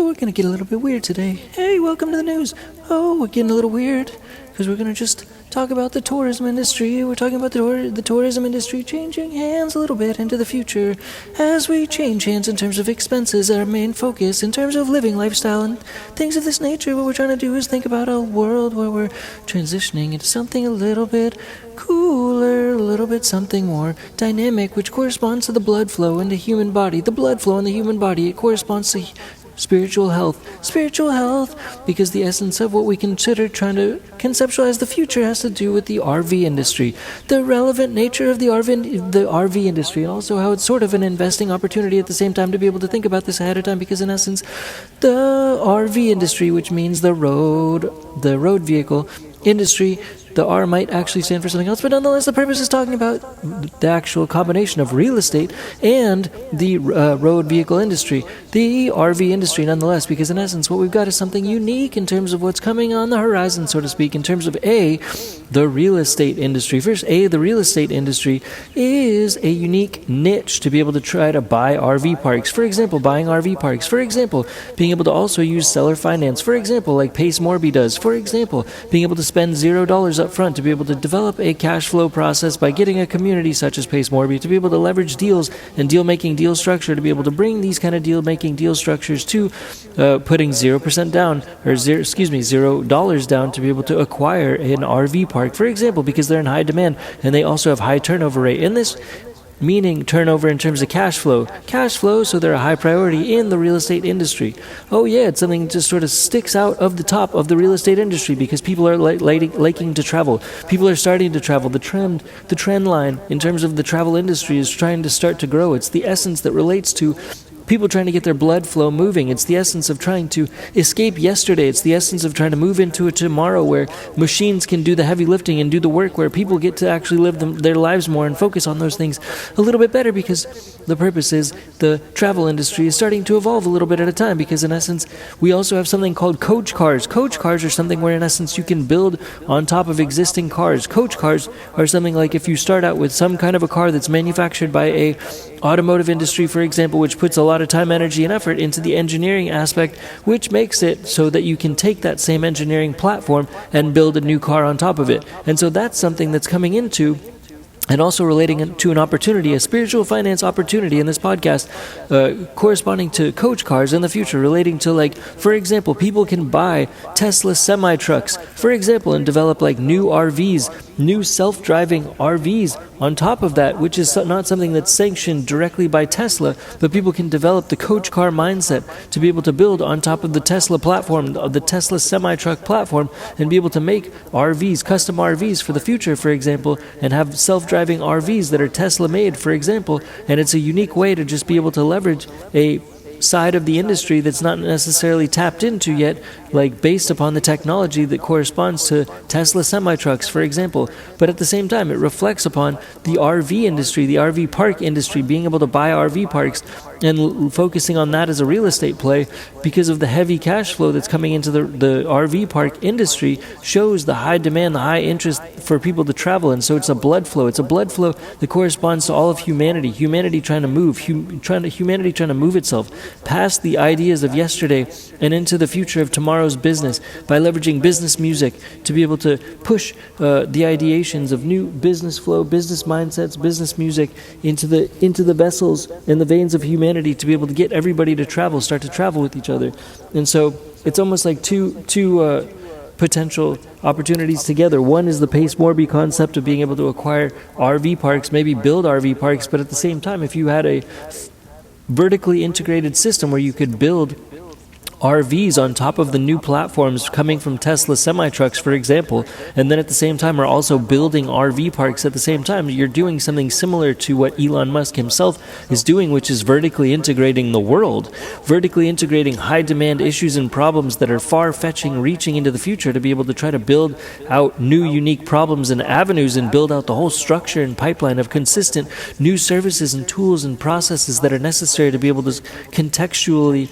we're going to get a little bit weird today. Hey, welcome to the news. Oh, we're getting a little weird because we're going to just talk about the tourism industry. We're talking about the tourism industry changing hands a little bit into the future as we change hands in terms of expenses, our main focus in terms of living lifestyle and things of this nature. What we're trying to do is think about a world where we're transitioning into something a little bit cooler, a little bit something more dynamic, which corresponds to the blood flow in the human body. The blood flow in the human body, it corresponds to spiritual health, because the essence of what we consider trying to conceptualize the future has to do with the RV industry, the relevant nature of the RV industry, and also how it's sort of an investing opportunity at the same time to be able to think about this ahead of time, because in essence, the RV industry, which means the road vehicle industry, the R might actually stand for something else, but nonetheless, the purpose is talking about the actual combination of real estate and the road vehicle industry, the RV industry, nonetheless, because in essence, what we've got is something unique in terms of what's coming on the horizon, so to speak, in terms of the real estate industry. First, the real estate industry is a unique niche to be able to try to buy RV parks. For example, buying RV parks. For example, being able to also use seller finance. For example, like Pace Morby does. For example, being able to spend $0 up front to be able to develop a cash flow process by getting a community such as Pace Morby to be able to leverage deals and deal-making deal structure to be able to bring these kind of deal-making deal structures to putting 0% down, or $0 down to be able to acquire an RV park, for example, because they're in high demand and they also have high turnover rate. In this meaning turnover in terms of cash flow, so they're a high priority in the real estate industry. Oh yeah, it's something that just sort of sticks out of the top of the real estate industry because people are liking to travel. People are starting to travel. The trend line in terms of the travel industry is trying to start to grow. It's the essence that relates to people trying to get their blood flow moving. It's the essence of trying to escape yesterday. It's the essence of trying to move into a tomorrow where machines can do the heavy lifting and do the work, where people get to actually live their lives more and focus on those things a little bit better, because the purpose is the travel industry is starting to evolve a little bit at a time, because in essence, we also have something called coach cars. Coach cars are something where in essence you can build on top of existing cars. Coach cars are something like if you start out with some kind of a car that's manufactured by a automotive industry, for example, which puts a lot of time, energy, and effort into the engineering aspect, which makes it so that you can take that same engineering platform and build a new car on top of it. And so that's something that's coming into and also relating to an opportunity, a spiritual finance opportunity in this podcast, corresponding to coach cars in the future, relating to, like, for example, people can buy Tesla semi-trucks, for example, and develop like new RVs, new self-driving RVs on top of that, which is not something that's sanctioned directly by Tesla, but people can develop the coach car mindset to be able to build on top of the Tesla platform, of the Tesla semi-truck platform, and be able to make RVs, custom RVs for the future, for example, and have self-driving RVs that are Tesla made, for example. And it's a unique way to just be able to leverage a side of the industry that's not necessarily tapped into yet, like based upon the technology that corresponds to Tesla semi-trucks, for example. But at the same time, it reflects upon the RV industry, the RV park industry, being able to buy RV parks and focusing on that as a real estate play because of the heavy cash flow that's coming into the RV park industry, shows the high demand, the high interest for people to travel. And so it's a blood flow. It's a blood flow that corresponds to all of humanity. Humanity trying to move, humanity trying to move itself past the ideas of yesterday and into the future of tomorrow's business by leveraging business music to be able to push the ideations of new business flow, business mindsets, business music into the vessels and the veins of humanity to be able to get everybody to travel, start to travel with each other. And so it's almost like two potential opportunities together. One is the Pace Morby concept of being able to acquire RV parks, maybe build RV parks, but at the same time, if you had a vertically integrated system where you could build RVs on top of the new platforms coming from Tesla semi-trucks, for example, and then at the same time are also building RV parks at the same time, you're doing something similar to what Elon Musk himself is doing, which is vertically integrating the world, vertically integrating high-demand issues and problems that are far-fetching, reaching into the future to be able to try to build out new, unique problems and avenues and build out the whole structure and pipeline of consistent new services and tools and processes that are necessary to be able to contextually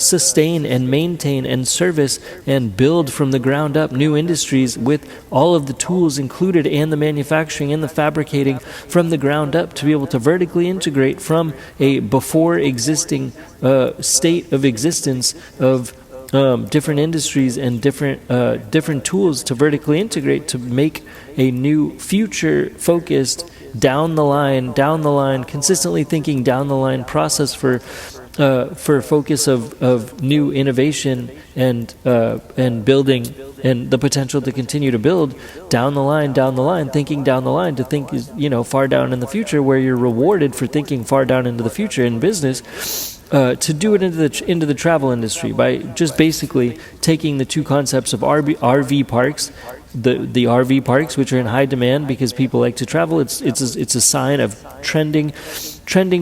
sustain sustain and maintain and service and build from the ground up new industries with all of the tools included and the manufacturing and the fabricating from the ground up, to be able to vertically integrate from a before existing state of existence of different industries and different tools to vertically integrate to make a new future focused down the line, consistently thinking down the line process for focus of new innovation and building and the potential to continue to build down the line, thinking down the line, to think far down in the future, where you're rewarded for thinking far down into the future in business. To do it into the travel industry by just basically taking the two concepts of RV parks, the RV parks, which are in high demand because people like to travel. It's a sign of trending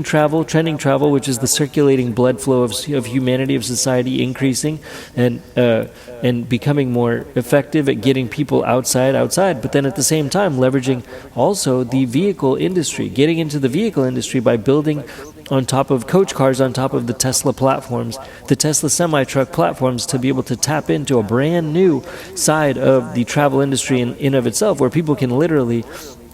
travel, which is the circulating blood flow of humanity, of society increasing and becoming more effective at getting people outside. But then at the same time leveraging also the vehicle industry, getting into the vehicle industry by building on top of coach cars, on top of the Tesla platforms, the Tesla semi-truck platforms, to be able to tap into a brand new side of the travel industry in of itself, where people can literally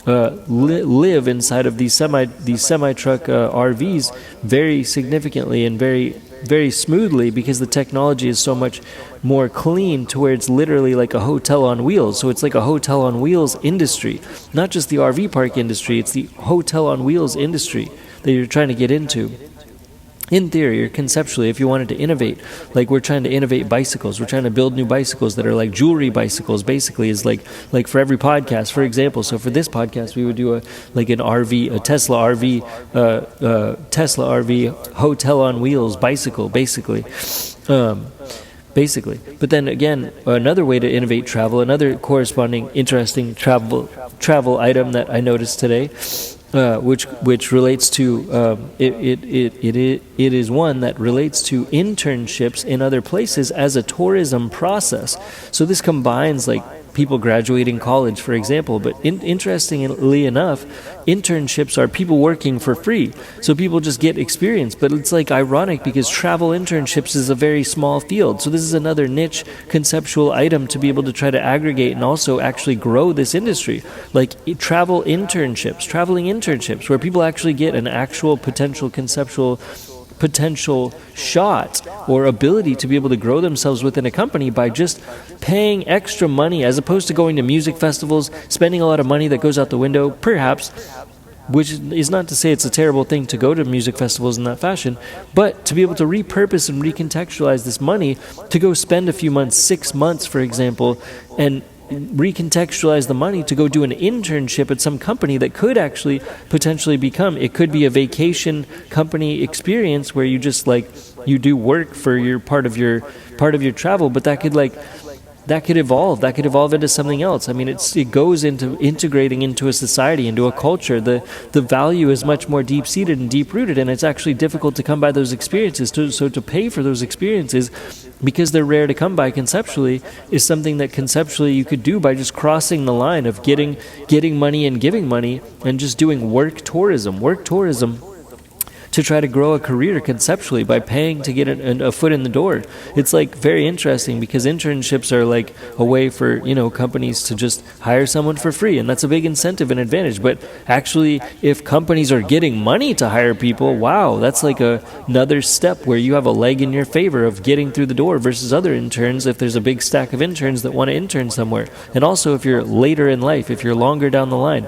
live inside of these semi-truck RVs very significantly and very, very smoothly, because the technology is so much more clean, to where it's literally like a hotel on wheels. So it's like a hotel on wheels industry, not just the RV park industry, it's the hotel on wheels industry that you're trying to get into. In theory or conceptually, if you wanted to innovate, like we're trying to innovate bicycles, we're trying to build new bicycles that are like jewelry bicycles, basically, is like for every podcast, for example. So for this podcast, we would do a Tesla RV hotel on wheels bicycle, basically. But then again, another way to innovate travel, another corresponding interesting travel item that I noticed today, which relates to it is one that relates to internships in other places as a tourism process. So this combines like people graduating college, for example, but interestingly enough, internships are people working for free, so people just get experience. But it's like ironic because travel internships is a very small field, so this is another niche conceptual item to be able to try to aggregate and also actually grow this industry, like traveling internships, where people actually get an actual potential shot or ability to be able to grow themselves within a company by just paying extra money, as opposed to going to music festivals, spending a lot of money that goes out the window, perhaps, which is not to say it's a terrible thing to go to music festivals in that fashion, but to be able to repurpose and recontextualize this money to go spend a few months, 6 months, for example, and recontextualize the money to go do an internship at some company that could actually potentially become, it could be a vacation company experience where you just you do work for your part of your travel, but that could evolve into something else. I mean, it goes into integrating into a society, into a culture. The value is much more deep-seated and deep-rooted, and it's actually difficult to come by those experiences. So to pay for those experiences, because they're rare to come by conceptually, is something that conceptually you could do by just crossing the line of getting money and giving money, and just doing work tourism to try to grow a career conceptually by paying to get a foot in the door. It's like very interesting, because internships are like a way for companies to just hire someone for free, and that's a big incentive and advantage. But actually, if companies are getting money to hire people, wow, that's like another step where you have a leg in your favor of getting through the door versus other interns, if there's a big stack of interns that want to intern somewhere. And also, if you're later in life, if you're longer down the line,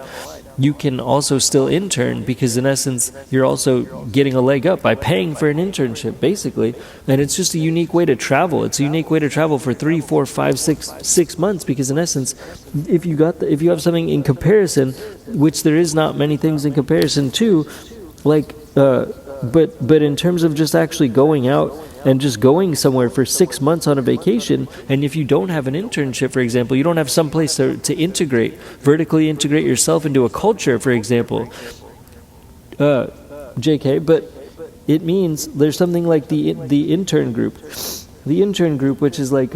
you can also still intern, because in essence you're also getting a leg up by paying for an internship, basically. And it's just a unique way to travel. It's a unique way to travel for 3, 4, 5, 6 months, because in essence, if you have something in comparison, which there is not many things in comparison to, but in terms of just actually going out and just going somewhere for 6 months on a vacation, and if you don't have an internship, for example, you don't have some place to vertically integrate yourself into a culture, for example, JK, but it means there's something like the intern group. The intern group, which is like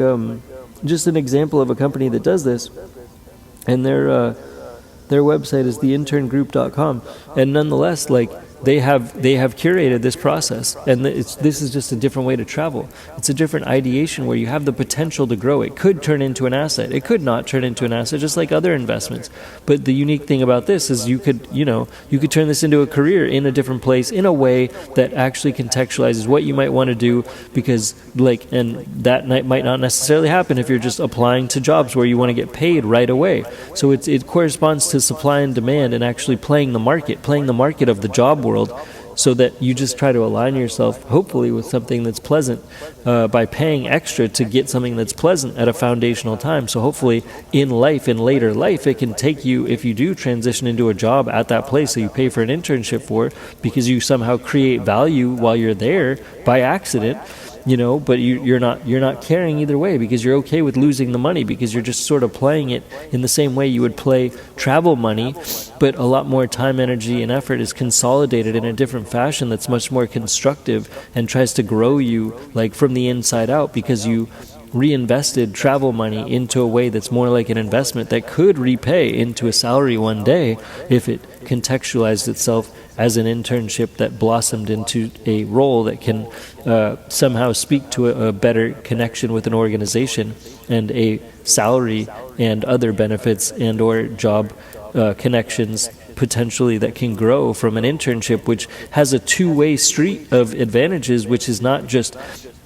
just an example of a company that does this, and their website is theinterngroup.com, and nonetheless, they have curated this process, and this is just a different way to travel. It's a different ideation where you have the potential to grow. It could turn into an asset. It could not turn into an asset, just like other investments. But the unique thing about this is you could turn this into a career in a different place in a way that actually contextualizes what you might want to do, because and that might not necessarily happen if you're just applying to jobs where you want to get paid right away. So it corresponds to supply and demand, and actually playing the market of the job world, so that you just try to align yourself, hopefully, with something that's pleasant by paying extra to get something that's pleasant at a foundational time. So hopefully in later life, it can take you, if you do transition into a job at that place that you pay for an internship for, because you somehow create value while you're there by accident, but you're not caring either way, because you're okay with losing the money, because you're just sort of playing it in the same way you would play travel money, but a lot more time, energy, and effort is consolidated in a different fashion that's much more constructive and tries to grow you from the inside out, because you reinvested travel money into a way that's more like an investment that could repay into a salary one day if it contextualized itself as an internship that blossomed into a role that can somehow speak to a better connection with an organization, and a salary and other benefits and or job connections potentially that can grow from an internship, which has a two-way street of advantages, which is not just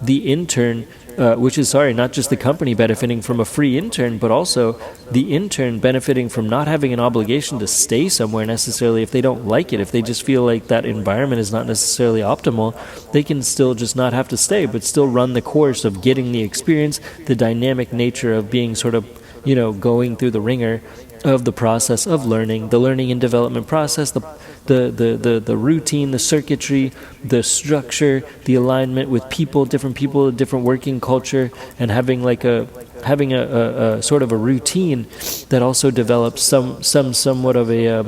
the intern not just the company benefiting from a free intern, but also the intern benefiting from not having an obligation to stay somewhere necessarily if they don't like it. If they just feel like that environment is not necessarily optimal, they can still just not have to stay, but still run the course of getting the experience, the dynamic nature of being sort of, going through the ringer of the process of learning, the learning and development process, the routine, the circuitry, the structure, the alignment with different working culture, and having a sort of a routine that also develops somewhat of a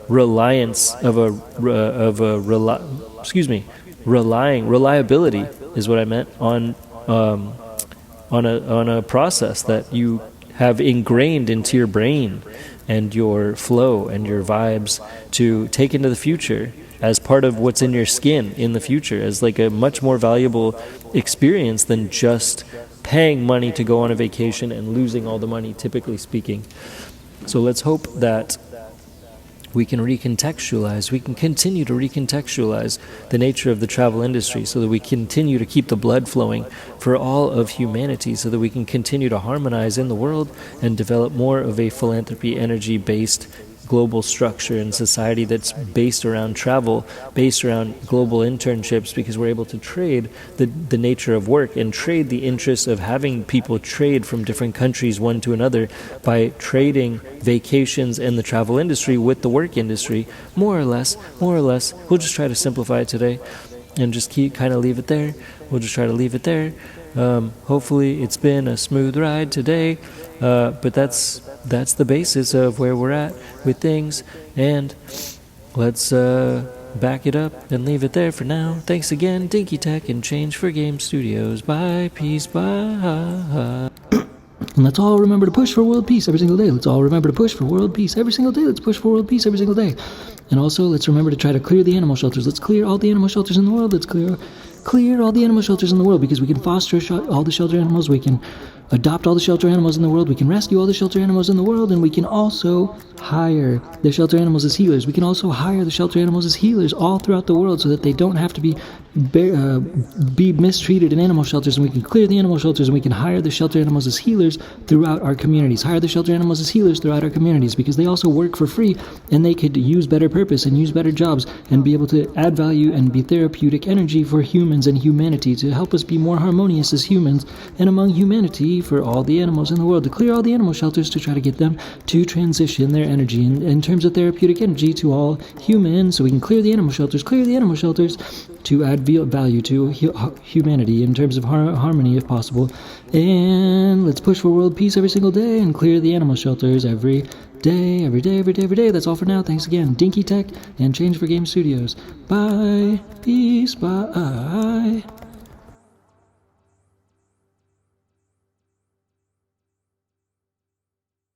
reliance reliability is what I meant on a process that you have ingrained into your brain and your flow and your vibes to take into the future as part of what's in your skin in the future, as a much more valuable experience than just paying money to go on a vacation and losing all the money, typically speaking. So let's hope that we can continue to recontextualize the nature of the travel industry, so that we continue to keep the blood flowing for all of humanity, so that we can continue to harmonize in the world and develop more of a philanthropy, energy-based global structure and society that's based around travel, based around global internships, because we're able to trade the nature of work and trade the interests of having people trade from different countries one to another by trading vacations and the travel industry with the work industry, more or less. We'll just try to simplify it today and just leave it there. We'll just try to leave it there. Hopefully it's been a smooth ride today, but that's the basis of where we're at with things, and let's back it up and leave it there for now. Thanks again, Dinky Tech and Change for Game Studios. Bye, peace, bye. And let's all remember to push for world peace every single day. Let's all remember to push for world peace every single day. Let's push for world peace every single day. And also, let's remember to try to clear the animal shelters. Let's clear all the animal shelters in the world. Let's clear all the animal shelters in the world, because we can foster all the shelter animals. We can adopt all the shelter animals in the world. We can rescue all the shelter animals in the world, and we can also hire the shelter animals as healers. We can also hire the shelter animals as healers all throughout the world, so that they don't have to be mistreated in animal shelters, and we can clear the animal shelters, and we can hire the shelter animals as healers throughout our communities. Hire the shelter animals as healers throughout our communities, because they also work for free, and they could use better purpose and use better jobs and be able to add value and be therapeutic energy for humans and humanity, to help us be more harmonious as humans and among humanity, for all the animals in the world, to clear all the animal shelters, to try to get them to transition their energy in terms of therapeutic energy to all humans, so we can clear the animal shelters to add value to humanity in terms of harmony if possible. And let's push for world peace every single day and clear the animal shelters every day. That's all for now. Thanks again, Dinky Tech and Change for Game Studios. Bye. Peace. Bye.